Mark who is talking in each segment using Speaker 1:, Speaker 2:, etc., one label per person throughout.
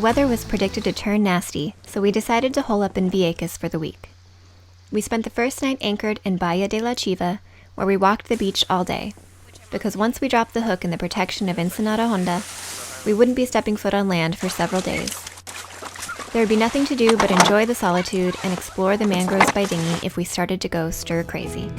Speaker 1: weather was predicted to turn nasty, so we decided to hole up in Vieques for the week. We spent the first night anchored in Baila de la Chiva, where we walked the beach all day, because once we dropped the hook in the protection of Ensenada Honda, we wouldn't be stepping foot on land for several days. There would be nothing to do but enjoy the solitude and explore the mangroves by dinghy if we started to go stir crazy.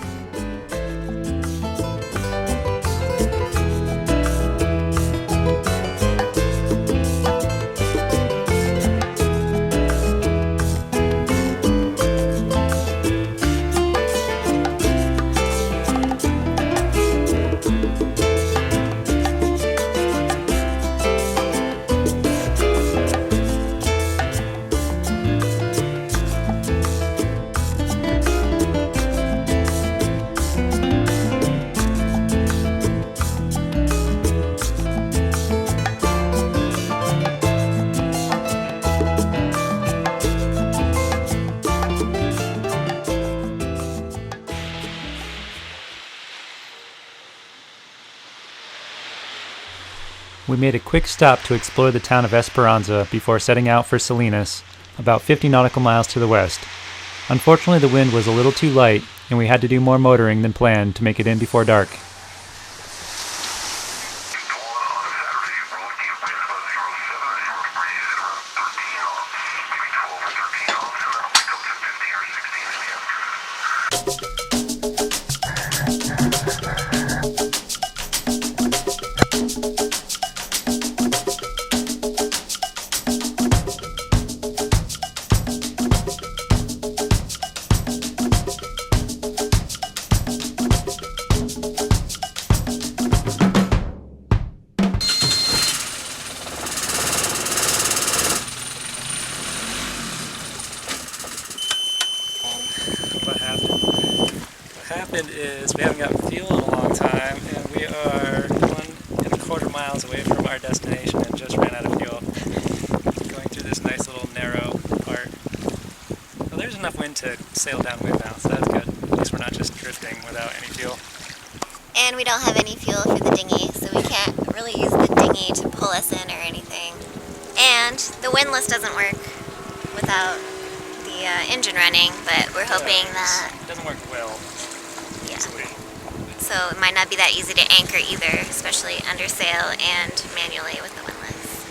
Speaker 2: We made a quick stop to explore the town of Esperanza before setting out for Salinas, about 50 nautical miles to the west. Unfortunately, the wind was a little too light, and we had to do more motoring than planned to make it in before dark. What happened is we haven't gotten fuel in a long time, and we are 1.25 miles away from our destination and just ran out of fuel. Going through this nice little narrow part. Well, there's enough wind to sail downwind now, so that's good. At least we're not just drifting without any fuel.
Speaker 3: And we don't have any fuel for the dinghy, so we can't really use the dinghy to pull us in or anything. And the windlass doesn't work without the engine running, but we're hoping that...
Speaker 2: It doesn't work well.
Speaker 3: Yeah.
Speaker 2: Easily.
Speaker 3: So it might not be that easy to anchor either, especially under sail and manually with the windlass.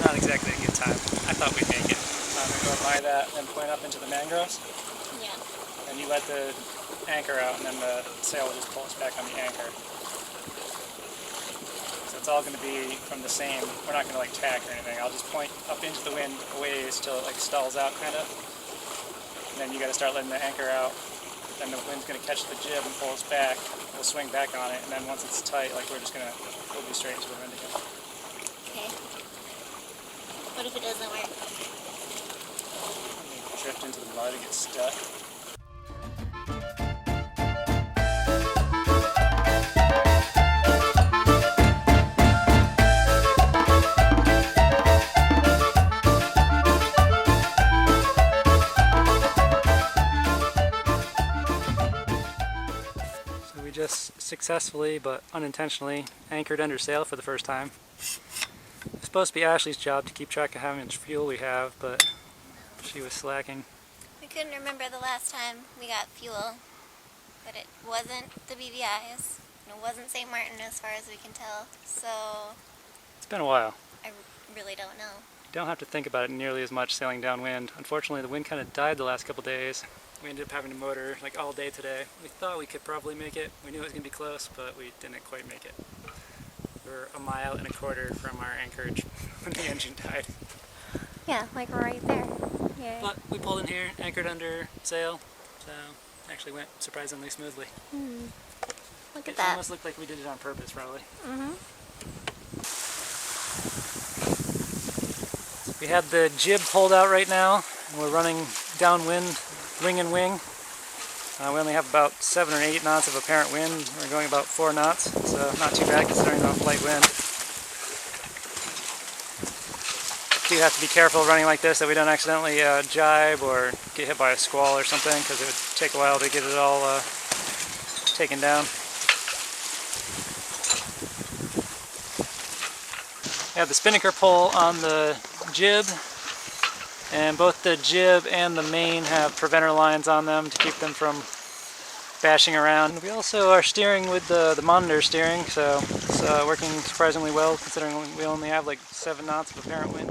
Speaker 2: Not exactly a good time. I thought we'd make it. I'm going to go by that and point up into the mangroves.
Speaker 3: Yeah.
Speaker 2: And you let the anchor out, and then the sail will just pull us back on the anchor. So it's all going to be from the same, we're not going to like tack or anything. I'll just point up into the wind a ways till it like stalls out kind of. And then you got to start letting the anchor out. Then the wind's going to catch the jib and pull us back. We'll swing back on it, and then once it's tight, like we'll be straight into the wind again.
Speaker 3: Okay. What if it doesn't work?
Speaker 2: Drift into the mud and get stuck. So we just successfully but unintentionally anchored under sail for the first time. It's supposed to be Ashley's job to keep track of how much fuel we have, but she was slacking.
Speaker 3: We couldn't remember the last time we got fuel, but it wasn't the BVI's, and it wasn't St. Martin as far as we can tell, so
Speaker 2: It's been a while.
Speaker 3: I really don't know.
Speaker 2: You don't have to think about it nearly as much sailing downwind. Unfortunately, the wind kind of died the last couple days. We ended up having to motor like all day today. We thought we could probably make it. We knew it was going to be close, but we didn't quite make it. We're 1.25 miles from our anchorage when the engine died.
Speaker 3: Yeah, like right there. Yeah.
Speaker 2: But we pulled in here, anchored under sail, so it actually went surprisingly smoothly.
Speaker 3: Look at
Speaker 2: It
Speaker 3: that.
Speaker 2: almost looked like we did it on purpose, probably. We have the jib pulled out right now, and we're running downwind, ring and wing. We only have about 7 or 8 knots of apparent wind. We're going about 4 knots, so not too bad considering the light wind. We have to be careful running like this that we don't accidentally jibe or get hit by a squall or something, because it would take a while to get it all taken down. have the spinnaker pole on the jib, and both the jib and the main have preventer lines on them to keep them from bashing around. We also are steering with the monitor steering, so it's working surprisingly well considering we only have like 7 knots of apparent wind.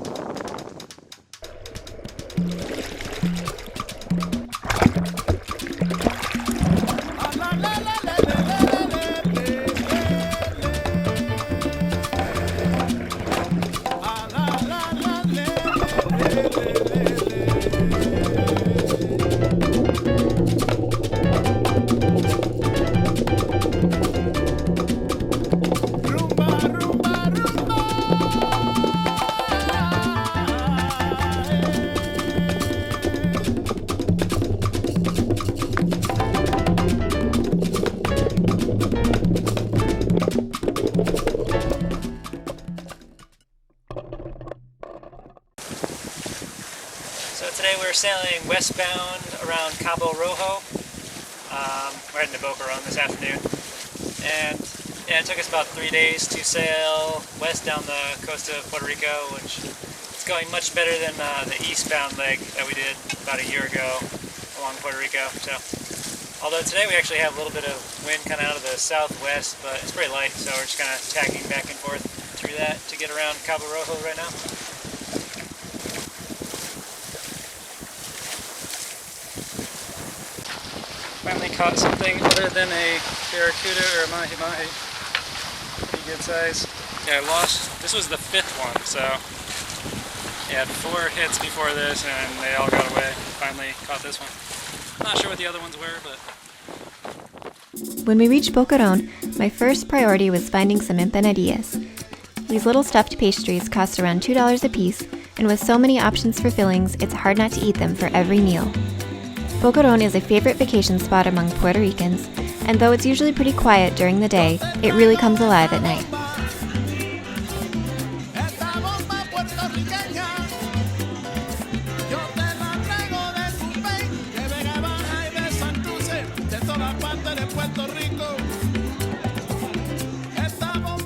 Speaker 2: So today we're sailing westbound around Cabo Rojo. We're heading to Boqueron this afternoon. And yeah, it took us about 3 days to sail west down the coast of Puerto Rico, which is going much better than the eastbound leg that we did about a year ago along Puerto Rico. So, although today we actually have a little bit of wind kind of out of the southwest, but it's pretty light, so we're just kind of tagging back and forth through that to get around Cabo Rojo right now. Finally caught something other than a barracuda or a mahi-mahi. Pretty good size. Yeah, I lost, this was the 5th one, so yeah, I had 4 hits before this and they all got away. Finally caught this one. Not sure what the other ones were, but...
Speaker 1: When we reached Boqueron, my first priority was finding some empanadillas. These little stuffed pastries cost around $2 a piece, and with so many options for fillings, it's hard not to eat them for every meal. Boqueron is a favorite vacation spot among Puerto Ricans, and though it's usually pretty quiet during the day, it really comes alive at night.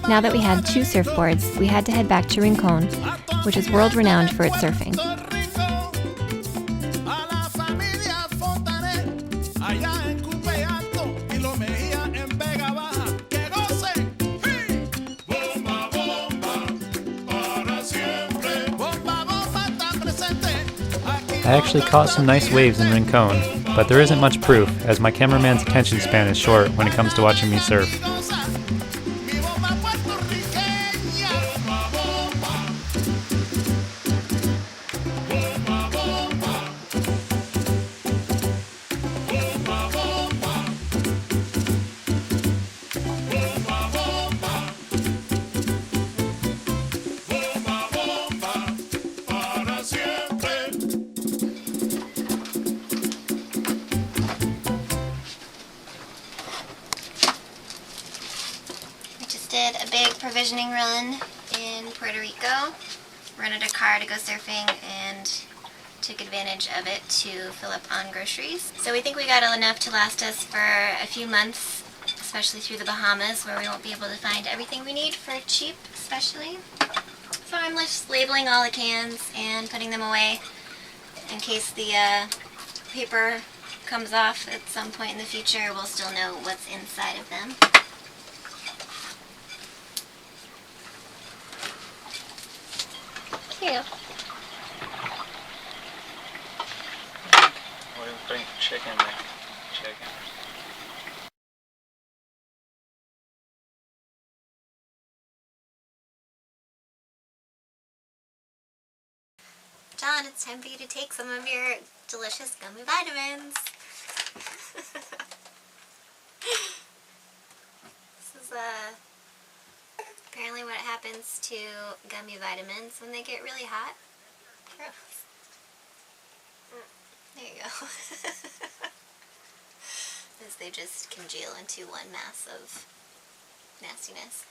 Speaker 1: Now that we had 2 surfboards, we had to head back to Rincon, which is world-renowned for its surfing.
Speaker 2: I actually caught some nice waves in Rincon, but there isn't much proof, as my cameraman's attention span is short when it comes to watching me surf.
Speaker 3: Did a big provisioning run in Puerto Rico, rented a car to go surfing, and took advantage of it to fill up on groceries. So we think we got enough to last us for a few months, especially through the Bahamas, where we won't be able to find everything we need for cheap, especially. So I'm just labeling all the cans and putting them away in case the paper comes off at some point in the future. We'll still know what's inside of them. Cute.
Speaker 2: We're putting chicken there. Chicken.
Speaker 3: John, it's time for you to take some of your delicious gummy vitamins. This is apparently what happens to gummy vitamins when they get really hot. Gross. There you go. As they just congeal into one mass of nastiness.